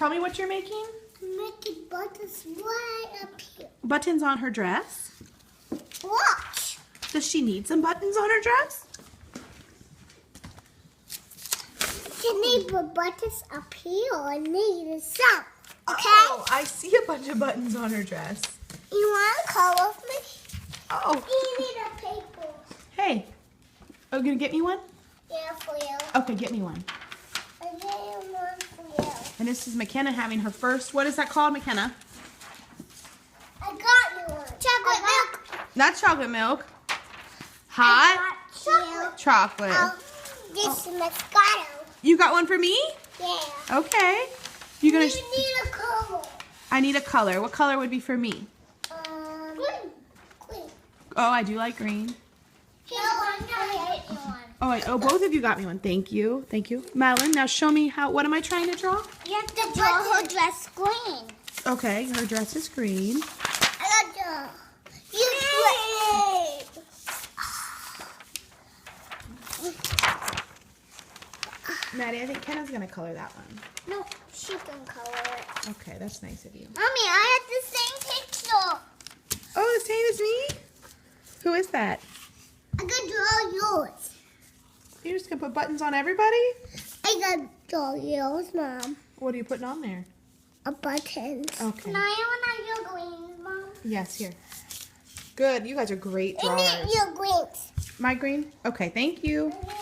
Tell me what you're making. I'm making buttons right up here. Buttons on her dress. Watch. Does she need some buttons on her dress? You need the buttons up here or need some. Okay? Oh, I see a bunch of buttons on her dress. You want to color with me? Oh. You need a paper. Hey. Oh, you gonna get me one? Yeah, for you. Okay, get me one. I get one for you. And this is McKenna having her first, what is that called, McKenna? I got you one. Chocolate milk. Not chocolate milk. I Hot got chocolate. This is Moscato. You got one for me? Yeah. Okay. You gonna? You need a color. I need a color. What color would be for me? Green. Green. Oh, I do like green. Here's one. Get you one. Oh, both of you got me one. Thank you. Thank you. Madeline, now show me what am I trying to draw? You have to draw her dress green. Okay, her dress is green. I got the. Maddie, I think Kenna's gonna color that one. No, she can color it. Okay, that's nice of you. Mommy, I have the same picture. Oh, the same as me? Who is that? I can draw yours. You're just gonna put buttons on everybody? I can draw yours, Mom. What are you putting on there? A buttons. Okay. Can I have your green, Mom? Yes, here. Good. You guys are great I drawers. need your greens. My green? Okay, thank you. I need